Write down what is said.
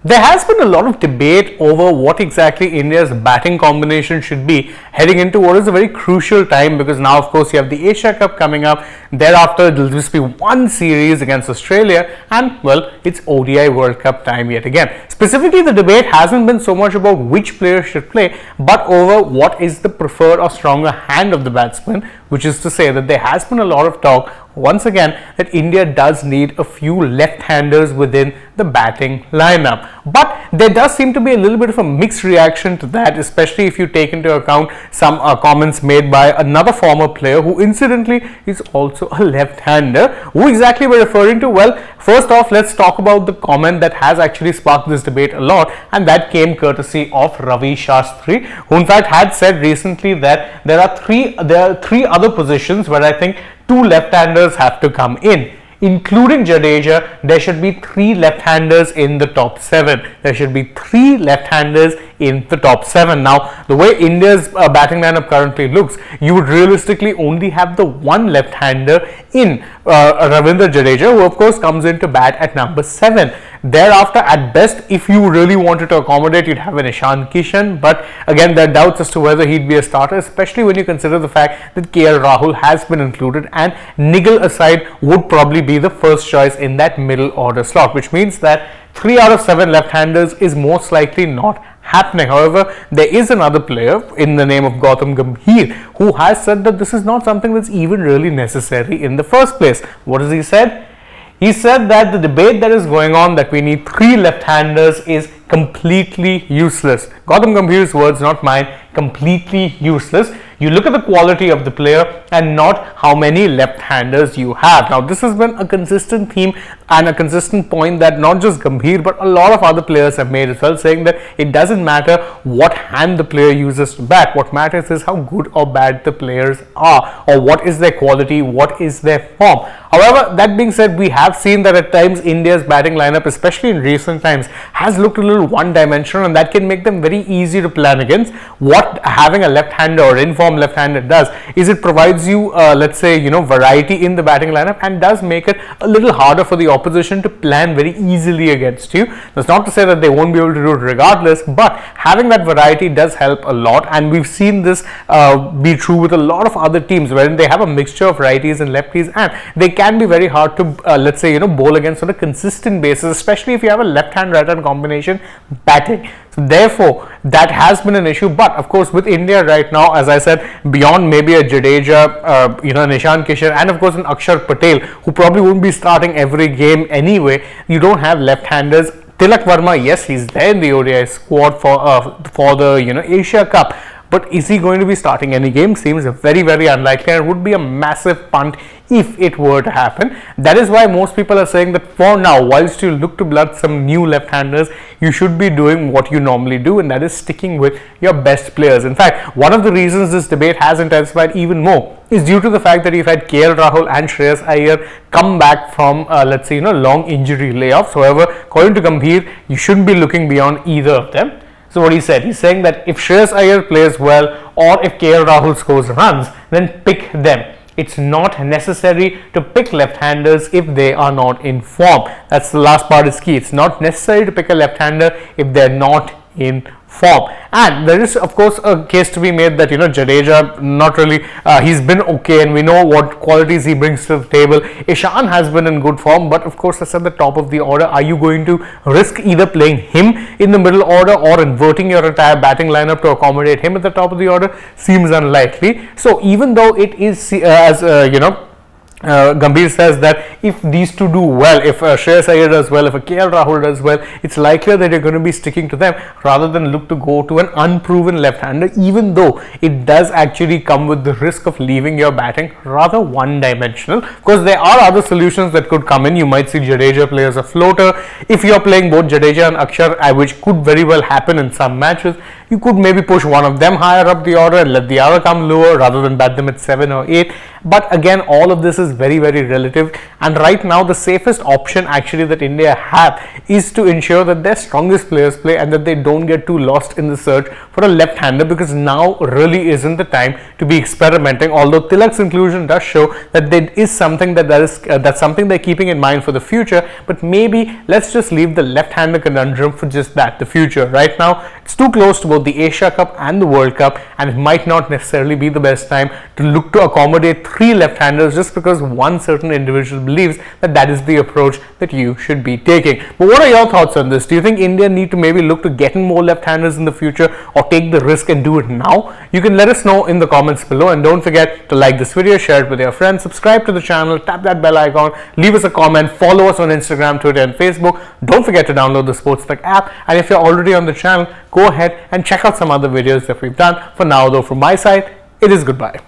There has been a lot of debate over what exactly India's batting combination should be heading into what is a very crucial time, because now of course you have the Asia Cup coming up. Thereafter there will just be one series against Australia, and well, it's ODI World Cup time yet again. Specifically, the debate hasn't been so much about which player should play, but over what is the preferred or stronger hand of the batsman, which is to say that there has been a lot of talk once again that India does need a few left-handers within the batting lineup. But there does seem to be a little bit of a mixed reaction to that, especially if you take into account some comments made by another former player who incidentally is also a left-hander. Who exactly we're referring to? Well, first off, let's talk about the comment that has actually sparked this debate a lot, and that came courtesy of Ravi Shastri, who in fact had said recently that there are three other positions where I think two left-handers have to come in. Including Jadeja, there should be three left-handers in the top 7. There should be three left-handers in the top 7. Now, the way India's batting lineup currently looks, you would realistically only have the one left-hander in Ravindra Jadeja, who of course comes in to bat at number 7. Thereafter, at best, if you really wanted to accommodate, you'd have an Ishan Kishan, but again, there are doubts as to whether he'd be a starter, especially when you consider the fact that KL Rahul has been included, and Nigel aside would probably be the first choice in that middle order slot, which means that 3 out of 7 left-handers is most likely not happening. However, there is another player in the name of Gautam Gambhir who has said that this is not something that's even really necessary in the first place. What has he said? He said that the debate that is going on that we need 3 left-handers is completely useless. Gautam Gambhir's words, not mine. Completely useless. You look at the quality of the player and not how many left-handers you have. Now, this has been a consistent theme and a consistent point that not just Gambhir but a lot of other players have made as well, saying that it doesn't matter what hand the player uses to bat. What matters is how good or bad the players are, or what is their quality, what is their form. However, that being said, we have seen that at times India's batting lineup, especially in recent times, has looked a little one-dimensional, and that can make them very easy to plan against. What having a left-hander or informed left-hander does is it provides you let's say variety in the batting lineup, and does make it a little harder for the opposition to plan very easily against you. That's not to say that they won't be able to do it regardless, but having that variety does help a lot, and we've seen this be true with a lot of other teams wherein they have a mixture of righties and lefties, and they can be very hard to let's say bowl against on a consistent basis, especially if you have a left-hand right-hand combination batting. So therefore, that has been an issue. But of course, with India right now, as I said, beyond maybe a Jadeja, an Ishan Kishan, and of course an Akshar Patel, who probably won't be starting every game anyway, you don't have left-handers. Tilak Verma, yes, he's there in the ODI squad for the Asia Cup. But is he going to be starting any game? Seems very, very unlikely, and it would be a massive punt if it were to happen. That is why most people are saying that for now, whilst you look to blood some new left-handers, you should be doing what you normally do, and that is sticking with your best players. In fact, one of the reasons this debate has intensified even more is due to the fact that you've had KL Rahul and Shreyas Iyer come back from let's say long injury layoffs. However, according to Gambhir, you shouldn't be looking beyond either of them. So what he said, he's saying that if Shreyas Iyer plays well, or if KL Rahul scores runs, then pick them. It's not necessary to pick left-handers if they are not in form. That's the last part is key. It's not necessary to pick a left-hander if they're not in form. And there is of course a case to be made that Jadeja, not really, he's been okay, and we know what qualities he brings to the table. Ishan has been in good form, but of course that's at the top of the order. Are you going to risk either playing him in the middle order or inverting your entire batting lineup to accommodate him at the top of the order? Seems unlikely. So even though it is Gambhir says that if these two do well, if Shreyas Iyer does well, if a KL Rahul does well, it's likelier that you're going to be sticking to them rather than look to go to an unproven left-hander, even though it does actually come with the risk of leaving your batting rather one-dimensional. Of course, there are other solutions that could come in. You might see Jadeja play as a floater. If you're playing both Jadeja and Akshar, which could very well happen in some matches, you could maybe push one of them higher up the order and let the other come lower rather than bat them at 7 or 8. But again, all of this is very, very relative, And right now, the safest option actually that India have is to ensure that their strongest players play and that they don't get too lost in the search for a left-hander, because now really isn't the time to be experimenting. Although Tilak's inclusion does show that there is something that's something they're keeping in mind for the future, but maybe let's just leave the left-hander conundrum for just that, the future. Right now, it's too close to both the Asia Cup and the World Cup, and it might not necessarily be the best time to look to accommodate 3 left-handers just because one certain individual believes that that is the approach that you should be taking. But what are your thoughts on this? Do you think India need to maybe look to getting more left-handers in the future, or take the risk and do it now? You can let us know in the comments below, and don't forget to like this video, share it with your friends, subscribe to the channel, tap that bell icon, leave us a comment, follow us on Instagram, Twitter and Facebook. Don't forget to download the AajTak app, and if you're already on the channel, go ahead and check out some other videos that we've done. For now though, from my side, it is goodbye.